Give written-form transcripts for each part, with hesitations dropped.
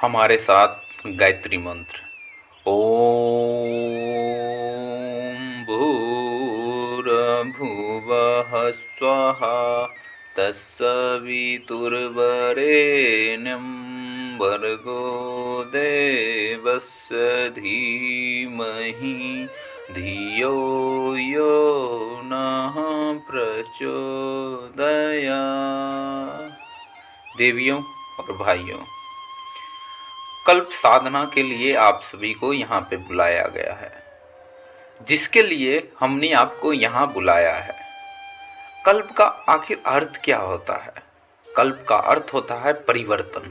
हमारे साथ गायत्री मंत्र। ओम भूर्भुवः स्वः तत्सवितुर्वरेण्यं भर्गो देवस्य धीमहि धियो यो नः प्रचोदयात्। देवियों और भाइयों, कल्प साधना के लिए आप सभी को यहाँ पे बुलाया गया है। जिसके लिए हमने आपको यहाँ बुलाया है, कल्प का आखिर अर्थ क्या होता है? कल्प का अर्थ होता है परिवर्तन।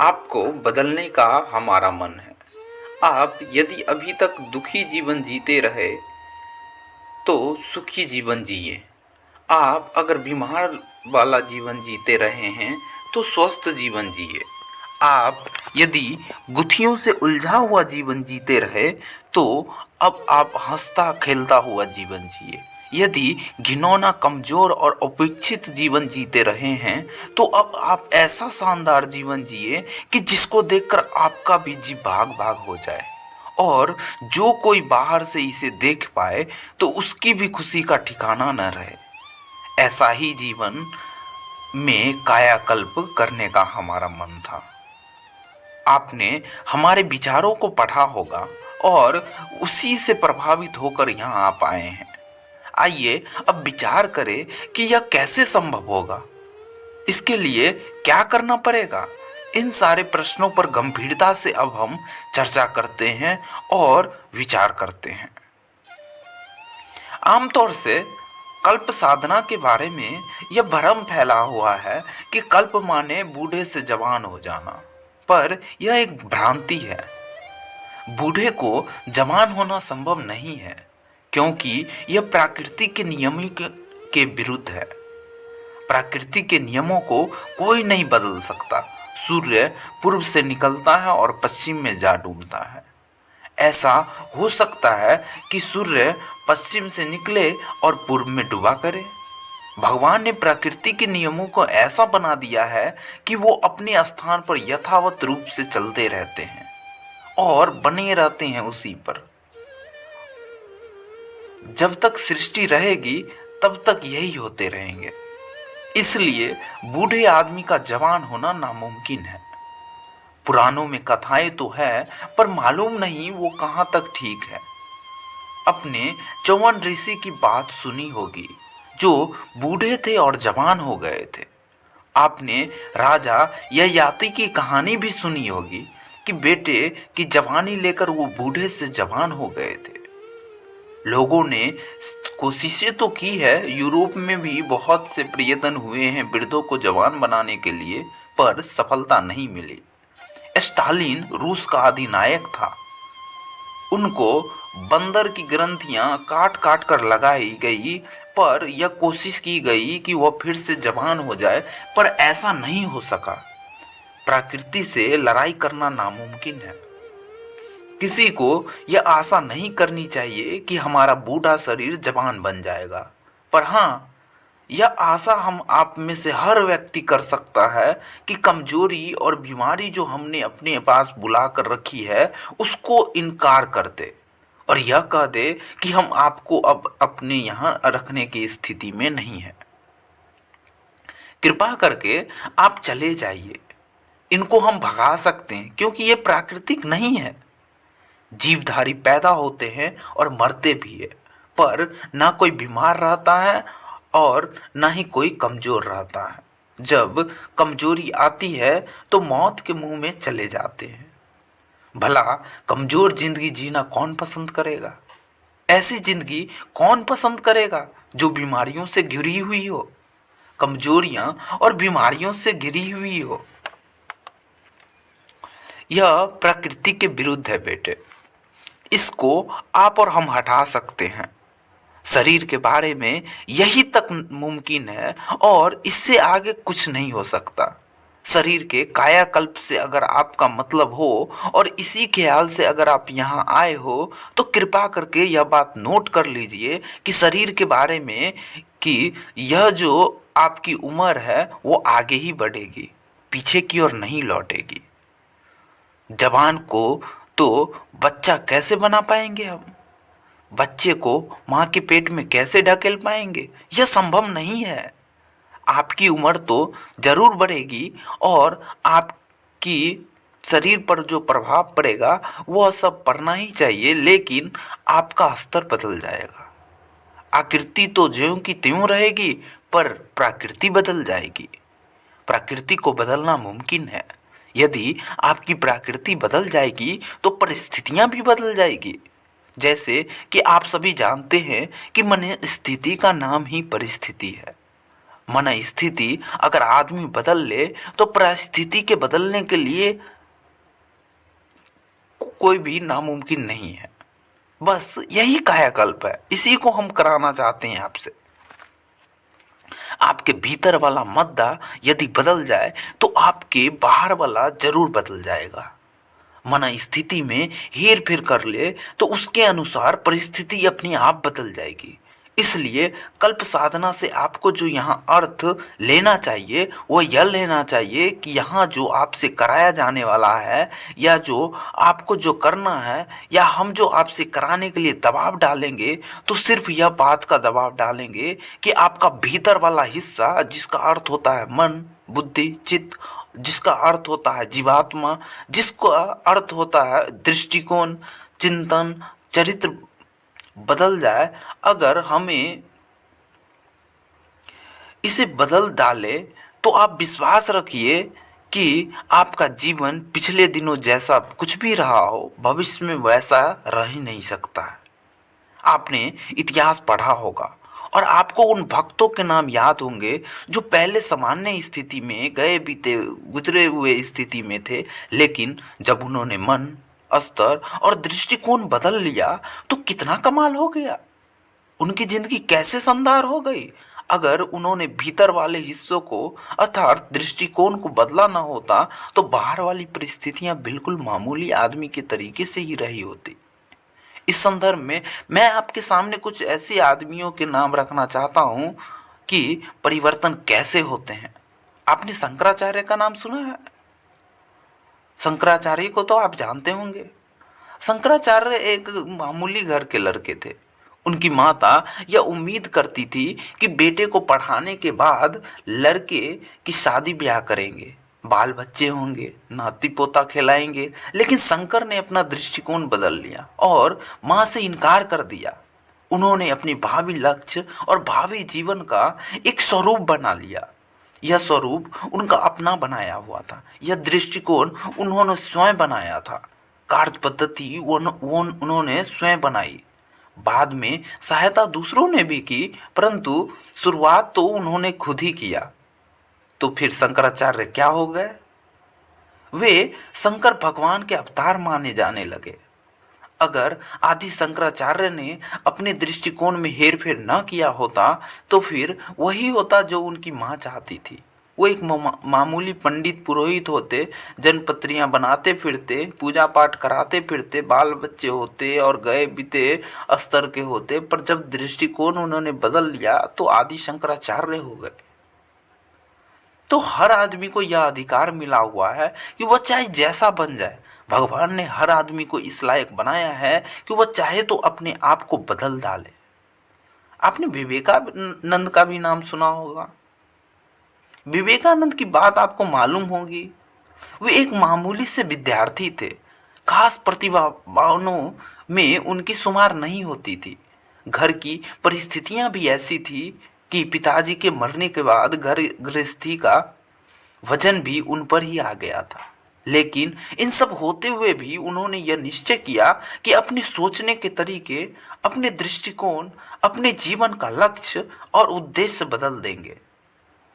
आपको बदलने का हमारा मन है। आप यदि अभी तक दुखी जीवन जीते रहे तो सुखी जीवन जिए। आप अगर बीमार वाला जीवन जीते रहे हैं तो स्वस्थ जीवन जिए। आप यदि गुत्थियों से उलझा हुआ जीवन जीते रहे तो अब आप हंसता खेलता हुआ जीवन जिए। यदि घिनौना, कमजोर और उपेक्षित जीवन जीते रहे हैं तो अब आप ऐसा शानदार जीवन जिए कि जिसको देखकर आपका भी जी भाग भाग हो जाए और जो कोई बाहर से इसे देख पाए तो उसकी भी खुशी का ठिकाना न रहे। ऐसा ही जीवन में कायाकल्प करने का हमारा मन था। आपने हमारे विचारों को पढ़ा होगा और उसी से प्रभावित होकर यहाँ आप आए हैं। आइए अब विचार करें कि यह कैसे संभव होगा, इसके लिए क्या करना पड़ेगा। इन सारे प्रश्नों पर गंभीरता से अब हम चर्चा करते हैं और विचार करते हैं। आमतौर से कल्प साधना के बारे में यह भ्रम फैला हुआ है कि कल्प माने बूढ़े से जवान हो जाना, पर यह एक भ्रांति है। बूढ़े को जवान होना संभव नहीं है क्योंकि यह प्रकृति के नियमों के विरुद्ध है। प्रकृति के नियमों को कोई नहीं बदल सकता। सूर्य पूर्व से निकलता है और पश्चिम में जा डूबता है। ऐसा हो सकता है कि सूर्य पश्चिम से निकले और पूर्व में डूबा करे। भगवान ने प्रकृति के नियमों को ऐसा बना दिया है कि वो अपने स्थान पर यथावत रूप से चलते रहते हैं और बने रहते हैं उसी पर। जब तक सृष्टि रहेगी तब तक यही होते रहेंगे। इसलिए बूढ़े आदमी का जवान होना नामुमकिन है। पुराणों में कथाएं तो है पर मालूम नहीं वो कहाँ तक ठीक है। अपने चौवन ऋषि की बात सुनी होगी जो बूढ़े थे और जवान हो गए थे। आपने राजा ययाति की कहानी भी सुनी होगी कि बेटे की जवानी लेकर वो बूढ़े से जवान हो गए थे। लोगों ने कोशिशें तो की है, यूरोप में भी बहुत से प्रयत्न हुए हैं वृद्धों को जवान बनाने के लिए, पर सफलता नहीं मिली। स्टालिन रूस का अधिनायक था। उनको बंदर की ग्रंथियां काट काट कर लगाई गई, पर यह कोशिश की गई कि वह फिर से जवान हो जाए, पर ऐसा नहीं हो सका। प्रकृति से लड़ाई करना नामुमकिन है। किसी को यह आशा नहीं करनी चाहिए कि हमारा बूढ़ा शरीर जवान बन जाएगा, पर हाँ, यह आशा हम आप में से हर व्यक्ति कर सकता है कि कमजोरी और बीमारी जो हमने अपने पास बुला कर रखी है उसको इनकार कर दे और यह कह दे कि हम आपको अब अपने यहाँ रखने की स्थिति में नहीं है। कृपा करके आप चले जाइए। इनको हम भगा सकते हैं क्योंकि ये प्राकृतिक नहीं है। जीवधारी पैदा होते हैं और मरते भी है, पर ना कोई बीमार रहता है और ना ही कोई कमजोर रहता है। जब कमजोरी आती है तो मौत के मुंह में चले जाते हैं। भला कमजोर जिंदगी जीना कौन पसंद करेगा? ऐसी जिंदगी कौन पसंद करेगा जो बीमारियों से घिरी हुई हो, कमजोरियां और बीमारियों से घिरी हुई हो? यह प्रकृति के विरुद्ध है बेटे। इसको आप और हम हटा सकते हैं। शरीर के बारे में यही तक मुमकिन है और इससे आगे कुछ नहीं हो सकता। शरीर के कायाकल्प से अगर आपका मतलब हो और इसी ख्याल से अगर आप यहाँ आए हो तो कृपा करके यह बात नोट कर लीजिए कि शरीर के बारे में कि यह जो आपकी उम्र है वो आगे ही बढ़ेगी, पीछे की ओर नहीं लौटेगी। जवान को तो बच्चा कैसे बना पाएंगे हम? बच्चे को माँ के पेट में कैसे ढकेल पाएंगे? यह संभव नहीं है। आपकी उम्र तो जरूर बढ़ेगी और आपकी शरीर पर जो प्रभाव पड़ेगा वह सब पड़ना ही चाहिए, लेकिन आपका स्तर बदल जाएगा। आकृति तो ज्यों की त्यों रहेगी, पर प्रकृति बदल जाएगी। प्रकृति को बदलना मुमकिन है। यदि आपकी प्रकृति बदल जाएगी तो परिस्थितियां भी बदल जाएगी। जैसे कि आप सभी जानते हैं कि मन स्थिति का नाम ही परिस्थिति है। मन स्थिति अगर आदमी बदल ले तो परिस्थिति के बदलने के लिए कोई भी नामुमकिन नहीं है। बस यही कायाकल्प है, इसी को हम कराना चाहते हैं आपसे। आपके भीतर वाला मद्दा यदि बदल जाए तो आपके बाहर वाला जरूर बदल जाएगा। मन स्थिति में हेर फेर कर ले तो उसके अनुसार परिस्थिति अपने आप बदल जाएगी। इसलिए कल्प साधना से आपको जो यहाँ अर्थ लेना चाहिए वो यह लेना चाहिए कि यहाँ जो आपसे कराया जाने वाला है या जो आपको जो करना है या हम जो आपसे कराने के लिए दबाव डालेंगे तो सिर्फ यह बात का दबाव डालेंगे कि आपका भीतर वाला हिस्सा जिसका अर्थ होता है मन, बुद्धि, चित्त, जिसका अर्थ होता है जीवात्मा, जिसका अर्थ होता है दृष्टिकोण, चिंतन, चरित्र बदल जाए। अगर हमें इसे बदल डाले तो आप विश्वास रखिए कि आपका जीवन पिछले दिनों जैसा कुछ भी रहा हो भविष्य में वैसा रह ही नहीं सकता है। आपने इतिहास पढ़ा होगा और आपको उन भक्तों के नाम याद होंगे जो पहले सामान्य स्थिति में गए बीते गुजरे हुए स्थिति में थे, लेकिन जब उन्होंने मन, स्तर और दृष्टिकोण बदल लिया तो कितना कमाल हो गया। उनकी जिंदगी कैसे शानदार हो गई। अगर उन्होंने भीतर वाले हिस्सों को अर्थात दृष्टिकोण को बदला ना होता तो बाहर वाली परिस्थितियां बिल्कुल मामूली आदमी के तरीके से ही रही होती। इस संदर्भ में मैं आपके सामने कुछ ऐसे आदमियों के नाम रखना चाहता हूं कि परिवर्तन कैसे होते हैं। आपने शंकराचार्य का नाम सुना है? शंकराचार्य को तो आप जानते होंगे। शंकराचार्य एक मामूली घर के लड़के थे। उनकी माता यह उम्मीद करती थी कि बेटे को पढ़ाने के बाद लड़के की शादी ब्याह करेंगे, बाल बच्चे होंगे, नाती पोता खिलाएंगे। लेकिन शंकर ने अपना दृष्टिकोण बदल लिया और माँ से इनकार कर दिया। उन्होंने अपनी भावी लक्ष्य और भावी जीवन का एक स्वरूप बना लिया। यह स्वरूप उनका अपना बनाया हुआ था। यह दृष्टिकोण उन्होंने स्वयं बनाया था। कार्य पद्धति उन्होंने स्वयं बनाई। बाद में सहायता दूसरों ने भी की, परंतु शुरुआत तो उन्होंने खुद ही किया। तो फिर शंकराचार्य क्या हो गए? वे शंकर भगवान के अवतार माने जाने लगे। अगर आदि शंकराचार्य ने अपने दृष्टिकोण में हेर फेर न किया होता तो फिर वही होता जो उनकी माँ चाहती थी। वो एक मामूली पंडित पुरोहित होते, जनपत्रियां बनाते फिरते, पूजा पाठ कराते फिरते, बाल बच्चे होते और गए बीते स्तर के होते। पर जब दृष्टिकोण उन्होंने बदल लिया तो आदि शंकराचार्य हो गए। तो हर आदमी को यह अधिकार मिला हुआ है कि वह चाहे जैसा बन जाए। भगवान ने हर आदमी को इस लायक बनाया है कि वह चाहे तो अपने आप को बदल डाले। आपने विवेकानंद का भी नाम सुना होगा। विवेकानंद की बात आपको मालूम होगी। वे एक मामूली से विद्यार्थी थे। खास प्रतिभाओं में उनकी शुमार नहीं होती थी। घर की परिस्थितियां भी ऐसी थी कि पिताजी के मरने के बाद घर गृहस्थी का वजन भी उन पर ही आ गया था। लेकिन इन सब होते हुए भी उन्होंने यह निश्चय किया कि अपने सोचने के तरीके, अपने दृष्टिकोण, अपने जीवन का लक्ष्य और उद्देश्य बदल देंगे।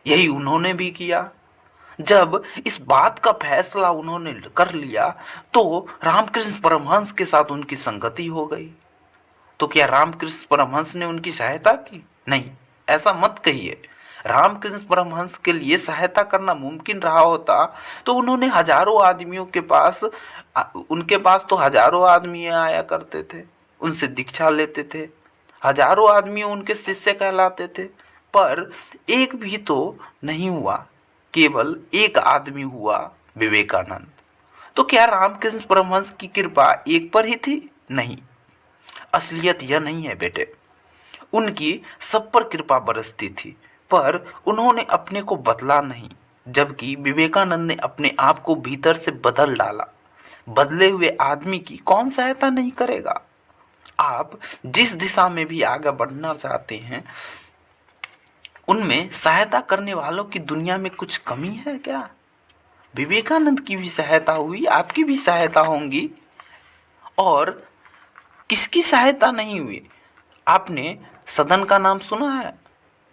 यही उन्होंने भी किया। जब इस बात का फैसला उन्होंने कर लिया तो रामकृष्ण परमहंस के साथ उनकी संगति हो गई। तो क्या रामकृष्ण परमहंस ने उनकी सहायता की? नहीं, ऐसा मत कहिए। रामकृष्ण परमहंस के लिए सहायता करना मुमकिन रहा होता तो उन्होंने हजारों आदमियों के पास, उनके पास तो हजारों आदमी आया करते थे, उनसे दीक्षा लेते थे। हजारों आदमी उनके शिष्य कहलाते थे। पर एक भी तो नहीं हुआ, केवल एक आदमी हुआ, विवेकानंद। तो क्या रामकृष्ण परमहंस की कृपा एक पर ही थी? नहीं, असलियत यह नहीं है बेटे। उनकी सब पर कृपा बरसती थी, पर उन्होंने अपने को बदला नहीं, जबकि विवेकानंद ने अपने आप को भीतर से बदल डाला। बदले हुए आदमी की कौन सहायता नहीं करेगा? आप जिस दिशा में भी आगे बढ़ना चाहते हैं, उनमें सहायता करने वालों की दुनिया में कुछ कमी है क्या? विवेकानंद की भी सहायता हुई, आपकी भी सहायता होंगी, और किसकी सहायता नहीं हुई? आपने सदन का नाम सुना है?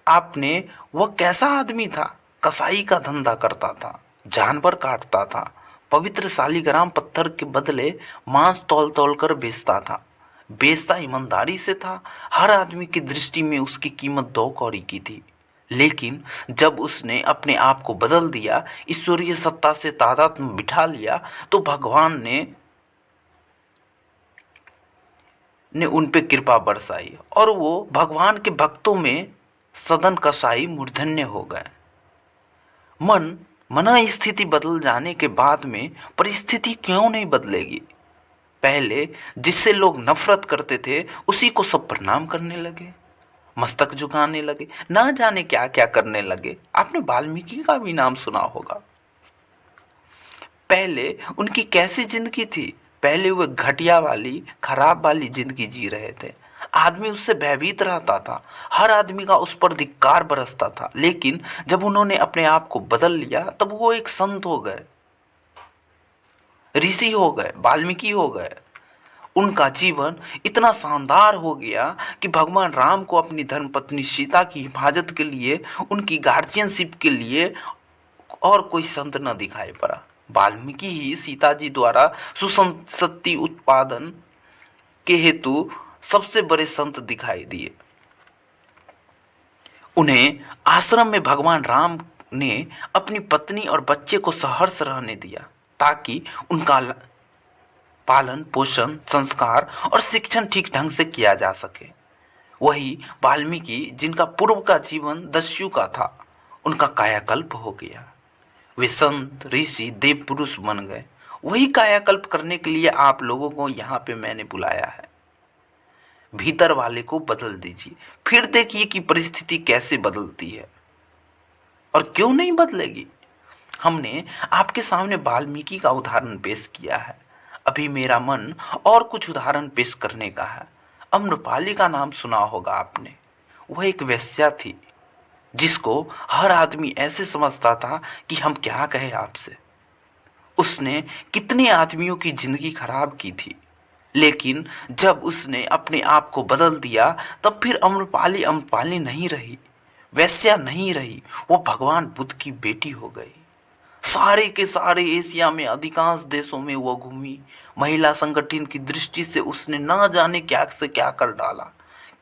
आपने, वह कैसा आदमी था? कसाई का धंधा करता था, जानवर काटता था, पवित्र शालिग्राम पत्थर के बदले मांस तौल तौल कर बेचता था। बेचता ईमानदारी से था। हर आदमी की दृष्टि में उसकी कीमत 2 कौड़ी की थी। लेकिन जब उसने अपने आप को बदल दिया, ईश्वरीय सत्ता से तादात्म्य बिठा लिया, तो भगवान ने उन पे कृपा बरसाई और वो भगवान के भक्तों में सदन कसाई मूर्धन्य हो गए। मन स्थिति बदल जाने के बाद में परिस्थिति क्यों नहीं बदलेगी? पहले जिससे लोग नफरत करते थे, उसी को सब प्रणाम करने लगे, मस्तक झुकाने लगे, ना जाने क्या क्या करने लगे। आपने वाल्मीकि का भी नाम सुना होगा। पहले उनकी कैसी जिंदगी थी? पहले वे घटिया वाली, खराब वाली जिंदगी जी रहे थे। आदमी उससे भयभीत रहता था, हर आदमी का उस पर धिक्कार बरसता था। लेकिन जब उन्होंने अपने आप को बदल लिया, तब वो एक संत हो गए, ऋषि हो गए, वाल्मीकि हो गए। उनका जीवन इतना शानदार हो गया कि भगवान राम को अपनी धर्मपत्नी सीता की हिफाजत के लिए, उनकी गार्जियनशिप के लिए और कोई संत न दिखाई पड़ा। वाल्मीकि ही सीता जी द्वारा सुसंतति उत्पादन के हेतु सबसे बड़े संत दिखाई दिए। उन्हें आश्रम में भगवान राम ने अपनी पत्नी और बच्चे को सहर्ष रहने दिया, ताकि उनका पालन पोषण, संस्कार और शिक्षण ठीक ढंग से किया जा सके। वही वाल्मीकि, जिनका पूर्व का जीवन दस्यु का था, उनका कायाकल्प हो गया। वे संत, ऋषि, देव पुरुष बन गए। वही कायाकल्प करने के लिए आप लोगों को यहाँ पे मैंने बुलाया है। भीतर वाले को बदल दीजिए, फिर देखिए कि परिस्थिति कैसे बदलती है और क्यों नहीं बदलेगी। हमने आपके सामने वाल्मीकि का उदाहरण पेश किया है। अभी मेरा मन और कुछ उदाहरण पेश करने का है। अम्रपाली का नाम सुना होगा आपने। वह एक वेश्या थी, जिसको हर आदमी ऐसे समझता था कि हम क्या कहें आपसे। उसने कितने आदमियों की जिंदगी खराब की थी, लेकिन जब उसने अपने आप को बदल दिया, तब फिर अम्रपाली नहीं रही, वेश्या नहीं रही। वो भगवान बुद्ध की बेटी हो गई। सारे के सारे एशिया में अधिकांश देशों में वो घूमी। महिला संगठन की दृष्टि से उसने ना जाने क्या से क्या कर डाला।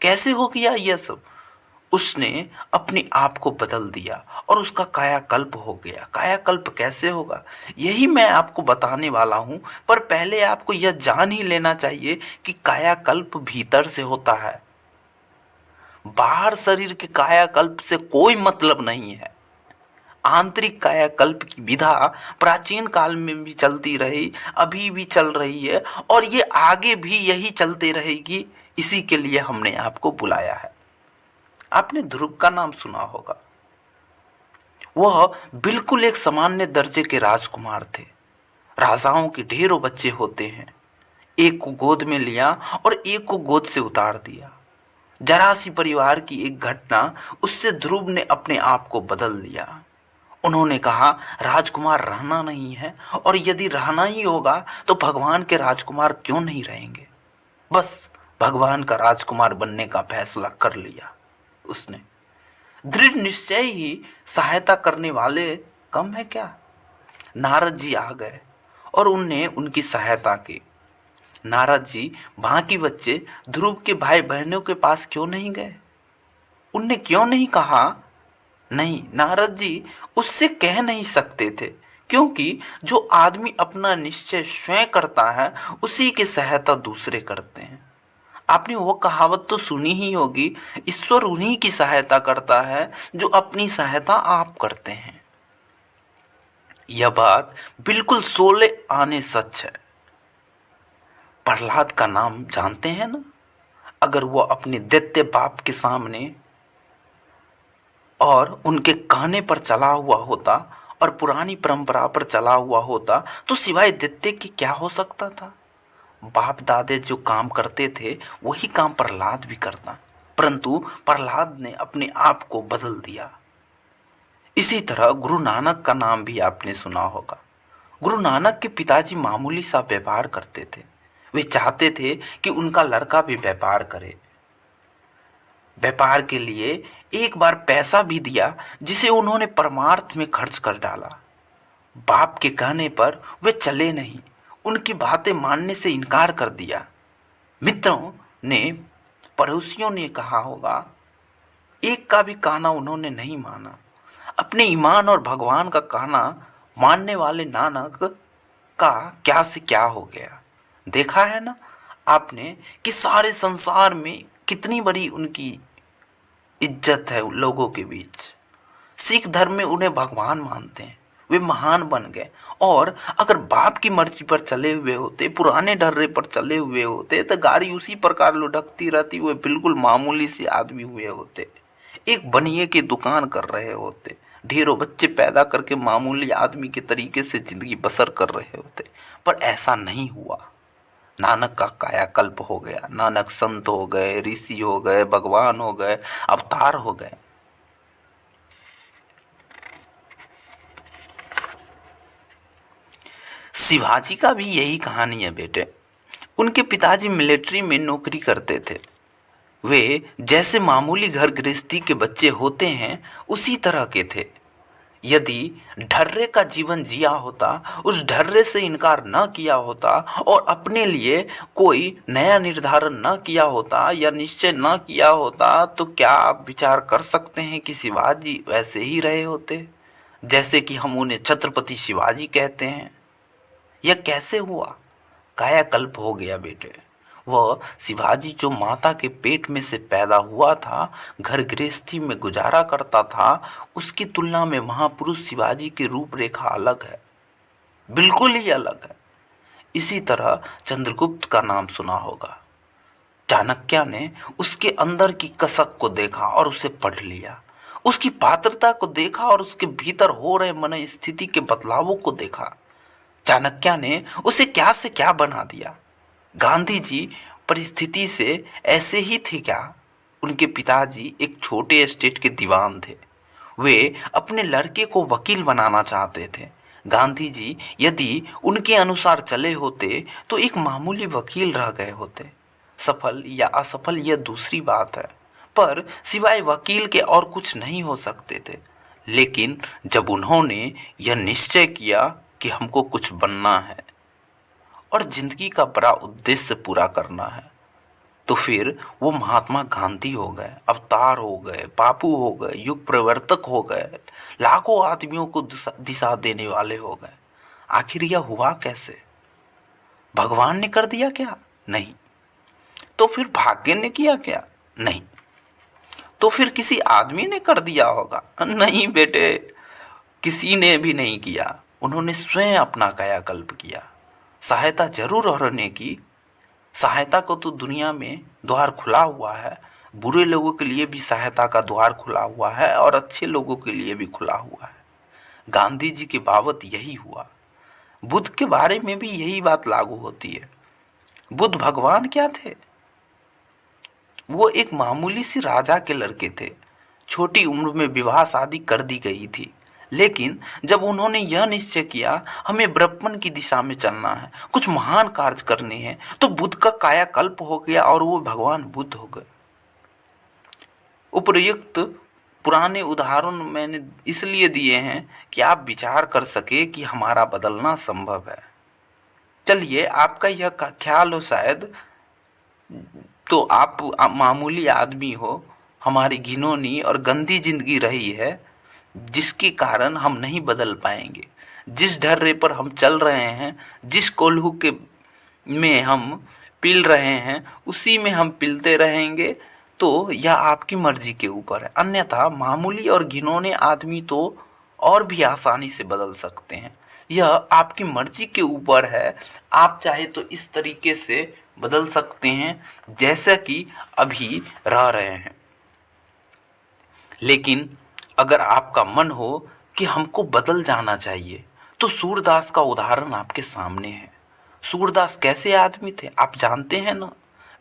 कैसे हो गया यह सब? उसने अपने आप को बदल दिया और उसका कायाकल्प हो गया। कायाकल्प कैसे होगा, यही मैं आपको बताने वाला हूँ। पर पहले आपको यह जान ही लेना चाहिए कि कायाकल्प भीतर से होता है। बाहर शरीर के कायाकल्प से कोई मतलब नहीं है। आंतरिक कायाकल्प की विधा प्राचीन काल में भी चलती रही, अभी भी चल रही है, और ये आगे भी यही चलते रहेगी। इसी के लिए हमने आपको बुलाया है। आपने ध्रुव का नाम सुना होगा। वह बिल्कुल एक सामान्य दर्जे के राजकुमार थे। राजाओं के ढेरों बच्चे होते हैं। एक को गोद में लिया और एक को गोद से उतार दिया। जरा सी परिवार की एक घटना, उससे ध्रुव ने अपने आप को बदल लिया। उन्होंने कहा, राजकुमार रहना नहीं है, और यदि रहना ही होगा तो भगवान के राजकुमार क्यों नहीं रहेंगे। बस भगवान का राजकुमार बनने का फैसला कर लिया उसने। दृढ़ निश्चय ही सहायता करने वाले कम है क्या? नारद जी आ गए और उनने उनकी सहायता की। नारद जी बाकी बच्चे ध्रुव के भाई बहनों के पास क्यों नहीं गए? उनने क्यों नहीं कहा? नहीं, नारद जी उससे कह नहीं सकते थे, क्योंकि जो आदमी अपना निश्चय स्वयं करता है, उसी की सहायता दूसरे करते हैं। आपने वो कहावत तो सुनी ही होगी, ईश्वर उन्हीं की सहायता करता है जो अपनी सहायता आप करते हैं। यह बात बिल्कुल सोले आने सच है। प्रहलाद का नाम जानते हैं ना? अगर वो अपने दैत्य बाप के सामने और उनके कहने पर चला हुआ होता और पुरानी परंपरा पर चला हुआ होता तो सिवाय दैत्य के क्या हो सकता था? बाप दादे जो काम करते थे वही काम प्रहलाद भी करता, परंतु प्रहलाद ने अपने आप को बदल दिया। इसी तरह गुरु नानक का नाम भी आपने सुना होगा। गुरु नानक के पिताजी मामूली सा व्यापार करते थे। वे चाहते थे कि उनका लड़का भी व्यापार करे। व्यापार के लिए एक बार पैसा भी दिया जिसे उन्होंने परमार्थ में खर्च कर डाला। बाप के कहने पर वे चले नहीं, उनकी बातें मानने से इनकार कर दिया। मित्रों ने, पड़ोसियों ने कहा होगा, एक का भी कहना उन्होंने नहीं माना। अपने ईमान और भगवान का कहना मानने वाले नानक का क्या से क्या हो गया। देखा है ना आपने कि सारे संसार में कितनी बड़ी उनकी इज्जत है लोगों के बीच। सिख धर्म में उन्हें भगवान मानते हैं, वे महान बन गए। और अगर बाप की मर्जी पर चले हुए होते, पुराने ढर्रे पर चले हुए होते तो गाड़ी उसी प्रकार लुढ़कती रहती, वे बिल्कुल मामूली से आदमी हुए होते, एक बनिए की दुकान कर रहे होते, ढेरों बच्चे पैदा करके मामूली आदमी के तरीके से जिंदगी बसर कर रहे होते। पर ऐसा नहीं हुआ। नानक का कायाकल्प हो गया, नानक संत हो गए, ऋषि हो गए, भगवान हो गए, अवतार हो गए। शिवाजी का भी यही कहानी है बेटे। उनके पिताजी मिलिट्री में नौकरी करते थे। वे जैसे मामूली घर गृहस्थी के बच्चे होते हैं उसी तरह के थे। यदि ढर्रे का जीवन जिया होता, उस ढर्रे से इनकार न किया होता और अपने लिए कोई नया निर्धारण न किया होता या निश्चय न किया होता, तो क्या आप विचार कर सकते हैं कि शिवाजी वैसे ही रहे होते जैसे कि हम उन्हें छत्रपति शिवाजी कहते हैं? यह कैसे हुआ? कायाकल्प हो गया बेटे। वह शिवाजी जो माता के पेट में से पैदा हुआ था, घर गृहस्थी में गुजारा करता था, उसकी तुलना में महापुरुष शिवाजी की रूपरेखा अलग है, बिल्कुल ही अलग है। इसी तरह चंद्रगुप्त का नाम सुना होगा। चाणक्य ने उसके अंदर की कसक को देखा और उसे पढ़ लिया, उसकी पात्रता को देखा और उसके भीतर हो रहे मन स्थिति के बदलावों को देखा। चाणक्य ने उसे क्या से क्या बना दिया। गांधी जी परिस्थिति से ऐसे ही थे क्या? उनके पिताजी एक छोटे स्टेट के दीवान थे। वे अपने लड़के को वकील बनाना चाहते थे। गांधी जी यदि उनके अनुसार चले होते तो एक मामूली वकील रह गए होते। सफल या असफल यह दूसरी बात है, पर सिवाय वकील के और कुछ नहीं हो सकते थे। लेकिन जब उन्होंने यह निश्चय किया कि हमको कुछ बनना है और जिंदगी का बड़ा उद्देश्य पूरा करना है, तो फिर वो महात्मा गांधी हो गए, अवतार हो गए, बापू हो गए, युग प्रवर्तक हो गए, लाखों आदमियों को दिशा देने वाले हो गए। आखिर यह हुआ कैसे? भगवान ने कर दिया क्या? नहीं। तो फिर भाग्य ने किया क्या? नहीं। तो फिर किसी आदमी ने कर दिया होगा? नहीं बेटे, किसी ने भी नहीं किया। उन्होंने स्वयं अपना कायाकल्प किया। सहायता जरूर उन्होंने की। सहायता को तो दुनिया में द्वार खुला हुआ है, बुरे लोगों के लिए भी सहायता का द्वार खुला हुआ है और अच्छे लोगों के लिए भी खुला हुआ है। गांधी जी के बाबत यही हुआ। बुद्ध के बारे में भी यही बात लागू होती है। बुद्ध भगवान क्या थे? वो एक मामूली सी राजा के लड़के थे। छोटी उम्र में विवाह शादी कर दी गई थी, लेकिन जब उन्होंने यह निश्चय किया हमें ब्रह्मन की दिशा में चलना है, कुछ महान कार्य करने हैं, तो बुद्ध का कायाकल्प हो गया और वो भगवान बुद्ध हो गए। उपर्युक्त पुराने उदाहरण मैंने इसलिए दिए हैं कि आप विचार कर सके कि हमारा बदलना संभव है। चलिए, आपका यह ख्याल हो शायद, तो आप मामूली आदमी हो, हमारी घिनौनी और गंदी जिंदगी रही है जिसके कारण हम नहीं बदल पाएंगे। जिस ढर्रे पर हम चल रहे हैं, जिस कोल्हू के में हम पील रहे हैं, उसी में हम पीलते रहेंगे। तो यह आपकी मर्जी के ऊपर है। अन्यथा मामूली और घिनौने आदमी तो और भी आसानी से बदल सकते हैं। यह आपकी मर्जी के ऊपर है। आप चाहे तो इस तरीके से बदल सकते हैं जैसा कि अभी रह रहे हैं। लेकिन अगर आपका मन हो कि हमको बदल जाना चाहिए, तो सूरदास का उदाहरण आपके सामने है। सूरदास कैसे आदमी थे आप जानते हैं ना।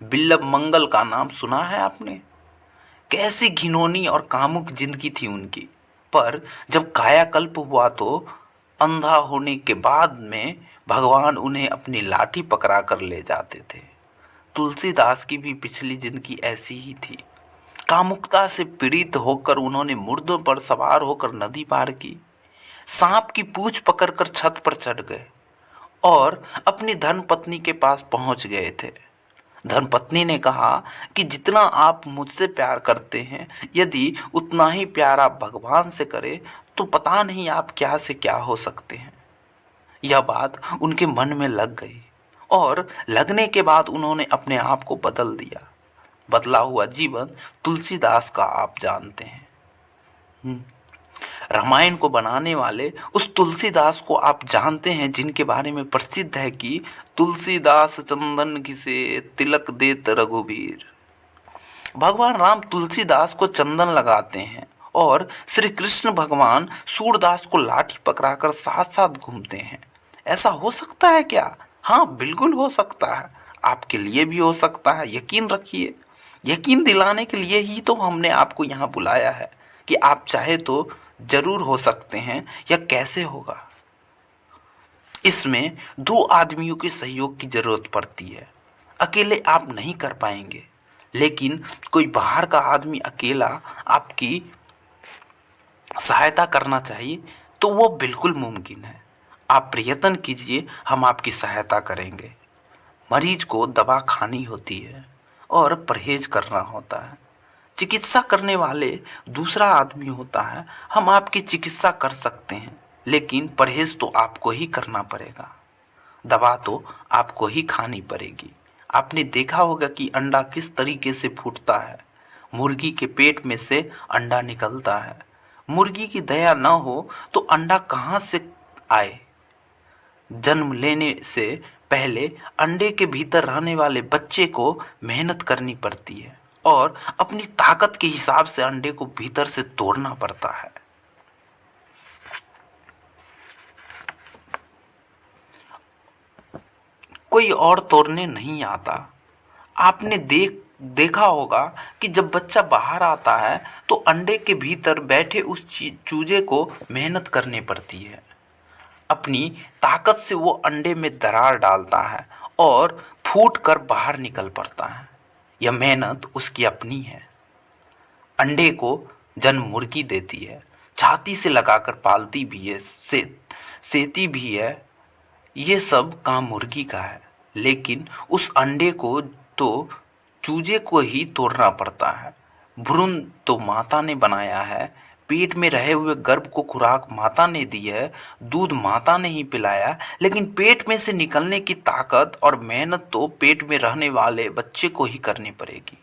बिल्लभ मंगल का नाम सुना है आपने। कैसी घिनौनी और कामुक जिंदगी थी उनकी। पर जब कायाकल्प हुआ तो अंधा होने के बाद में भगवान उन्हें अपनी लाठी पकड़ा कर ले जाते थे। तुलसीदास की भी पिछली जिंदगी ऐसी ही थी। कामुकता से पीड़ित होकर उन्होंने मुर्दों पर सवार होकर नदी पार की, सांप की पूंछ पकड़कर छत पर चढ़ गए और अपनी धर्मपत्नी के पास पहुंच गए थे। धर्मपत्नी ने कहा कि जितना आप मुझसे प्यार करते हैं, यदि उतना ही प्यार आप भगवान से करें तो पता नहीं आप क्या से क्या हो सकते हैं। यह बात उनके मन में लग गई और लगने के बाद उन्होंने अपने आप को बदल दिया। बदला हुआ जीवन तुलसीदास का आप जानते हैं। रामायण को बनाने वाले उस तुलसीदास को आप जानते हैं, जिनके बारे में प्रसिद्ध है कि तुलसीदास चंदन घिसे तिलक देत रघुबीर। भगवान राम तुलसीदास को चंदन लगाते हैं और श्री कृष्ण भगवान सूरदास को लाठी पकड़ाकर साथ साथ घूमते हैं। ऐसा हो सकता है क्या? हाँ, बिल्कुल हो सकता है। आपके लिए भी हो सकता है। यकीन रखिए। यकीन दिलाने के लिए ही तो हमने आपको यहाँ बुलाया है कि आप चाहे तो जरूर हो सकते हैं। या कैसे होगा? इसमें दो आदमियों के सहयोग की जरूरत पड़ती है। अकेले आप नहीं कर पाएंगे, लेकिन कोई बाहर का आदमी अकेला आपकी सहायता करना चाहिए तो वो बिल्कुल मुमकिन है। आप प्रयत्न कीजिए, हम आपकी सहायता करेंगे। मरीज को दवा खानी होती है और परहेज करना होता है। चिकित्सा करने वाले दूसरा आदमी होता है। हम आपकी चिकित्सा कर सकते हैं, लेकिन परहेज तो आपको ही करना पड़ेगा। दवा तो आपको ही खानी पड़ेगी। आपने देखा होगा कि अंडा किस तरीके से फूटता है। मुर्गी के पेट में से अंडा निकलता है। मुर्गी की दया न हो तो अंडा कहाँ से आए? जन्म लेने से पहले अंडे के भीतर रहने वाले बच्चे को मेहनत करनी पड़ती है और अपनी ताकत के हिसाब से अंडे को भीतर से तोड़ना पड़ता है। कोई और तोड़ने नहीं आता। आपने देखा होगा कि जब बच्चा बाहर आता है तो अंडे के भीतर बैठे उस चूजे को मेहनत करनी पड़ती है। अपनी ताकत से वो अंडे में दरार डालता है और फूट कर बाहर निकल पड़ता है। यह मेहनत उसकी अपनी है। अंडे को जन्म मुर्गी देती है, छाती से लगाकर पालती भी है, सेती भी है। ये सब काम मुर्गी का है, लेकिन उस अंडे को तो चूजे को ही तोड़ना पड़ता है। भ्रूण तो माता ने बनाया है, पेट में रहे हुए गर्भ को खुराक माता ने दी है, दूध माता ने ही पिलाया, लेकिन पेट में से निकलने की ताकत और मेहनत तो पेट में रहने वाले बच्चे को ही करनी पड़ेगी।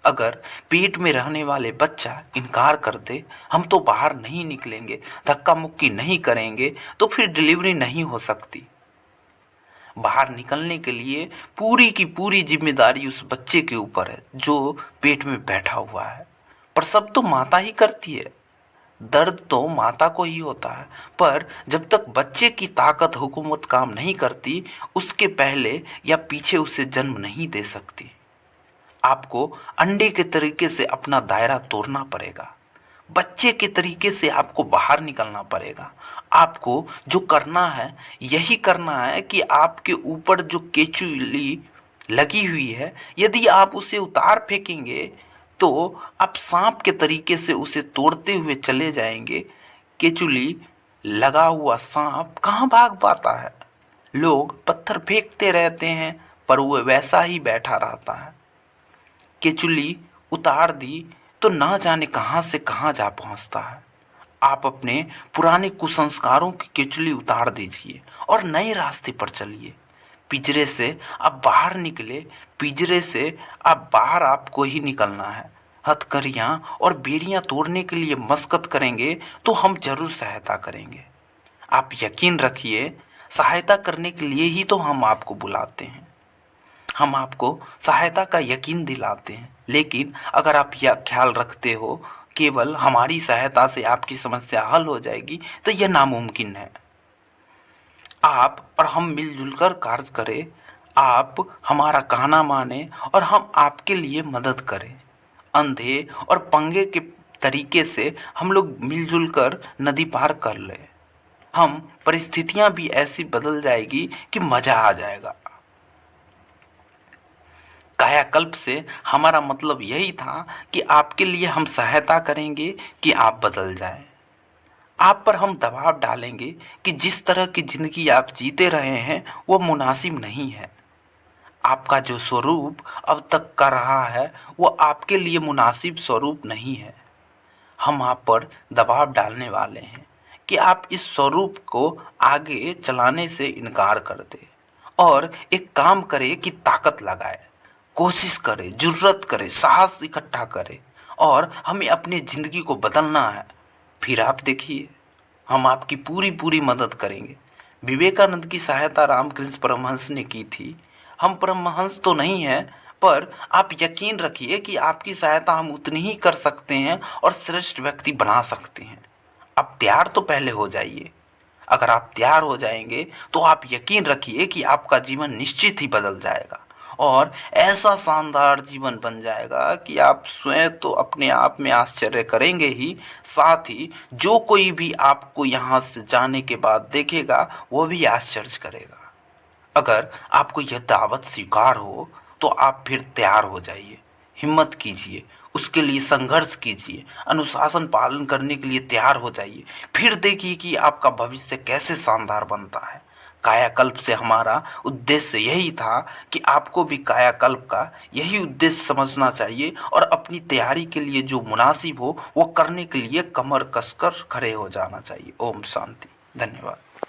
अगर पेट में रहने वाले बच्चा इनकार कर दे, हम तो बाहर नहीं निकलेंगे, धक्का मुक्की नहीं करेंगे, तो फिर डिलीवरी नहीं हो सकती। बाहर निकलने के लिए पूरी की पूरी जिम्मेदारी उस बच्चे के ऊपर है जो पेट में बैठा हुआ है। प्रसव तो माता ही करती है, दर्द तो माता को ही होता है, पर जब तक बच्चे की ताकत हुकूमत काम नहीं करती, उसके पहले या पीछे उसे जन्म नहीं दे सकती। आपको अंडे के तरीके से अपना दायरा तोड़ना पड़ेगा। बच्चे के तरीके से आपको बाहर निकलना पड़ेगा। आपको जो करना है यही करना है कि आपके ऊपर जो केचुली लगी हुई है, यदि आप उसे उतार फेंकेंगे तो आप सांप के तरीके से उसे तोड़ते हुए चले जाएंगे। केचुली लगा हुआ सांप कहाँ भाग पाता है? लोग पत्थर फेंकते रहते हैं पर वो वैसा ही बैठा रहता है। केचुली उतार दी तो ना जाने कहाँ से कहाँ जा पहुँचता है। आप अपने पुराने कुसंस्कारों की केचुली उतार दीजिए और नए रास्ते पर चलिए। पिंजरे से आप बाहर निकले, पिंजरे से आप बाहर आपको ही निकलना है। हथकड़ियाँ और बेड़ियाँ तोड़ने के लिए मशक्कत करेंगे तो हम जरूर सहायता करेंगे। आप यकीन रखिए, सहायता करने के लिए ही तो हम आपको बुलाते हैं। हम आपको सहायता का यकीन दिलाते हैं। लेकिन अगर आप यह ख्याल रखते हो केवल हमारी सहायता से आपकी समस्या हल हो जाएगी, तो यह नामुमकिन है। आप और हम मिलजुल कर कार्य करें, आप हमारा कहना माने और हम आपके लिए मदद करें। अंधे और पंगे के तरीके से हम लोग मिलजुल कर नदी पार कर लें। हम परिस्थितियां भी ऐसी बदल जाएगी कि मजा आ जाएगा। कायाकल्प से हमारा मतलब यही था कि आपके लिए हम सहायता करेंगे कि आप बदल जाएं। आप पर हम दबाव डालेंगे कि जिस तरह की जिंदगी आप जीते रहे हैं वो मुनासिब नहीं है। आपका जो स्वरूप अब तक का रहा है वो आपके लिए मुनासिब स्वरूप नहीं है। हम आप पर दबाव डालने वाले हैं कि आप इस स्वरूप को आगे चलाने से इनकार कर दें और एक काम करें कि ताकत लगाए, कोशिश करे, जुर्रत करे, साहस इकट्ठा करे और हमें अपनी ज़िंदगी को बदलना है। फिर आप देखिए, हम आपकी पूरी मदद करेंगे। विवेकानंद की सहायता रामकृष्ण परमहंस ने की थी। हम परमहंस तो नहीं हैं, पर आप यकीन रखिए कि आपकी सहायता हम उतनी ही कर सकते हैं और श्रेष्ठ व्यक्ति बना सकते हैं। आप तैयार तो पहले हो जाइए। अगर आप तैयार हो जाएंगे तो आप यकीन रखिए कि आपका जीवन निश्चित ही बदल जाएगा और ऐसा शानदार जीवन बन जाएगा कि आप स्वयं तो अपने आप में आश्चर्य करेंगे ही, साथ ही जो कोई भी आपको यहाँ से जाने के बाद देखेगा वो भी आश्चर्य करेगा। अगर आपको यह दावत स्वीकार हो तो आप फिर तैयार हो जाइए, हिम्मत कीजिए, उसके लिए संघर्ष कीजिए, अनुशासन पालन करने के लिए तैयार हो जाइए। फिर देखिए कि आपका भविष्य कैसे शानदार बनता है। कायाकल्प से हमारा उद्देश्य यही था कि आपको भी कायाकल्प का यही उद्देश्य समझना चाहिए और अपनी तैयारी के लिए जो मुनासिब हो वो करने के लिए कमर कसकर खड़े हो जाना चाहिए। ओम शांति। धन्यवाद।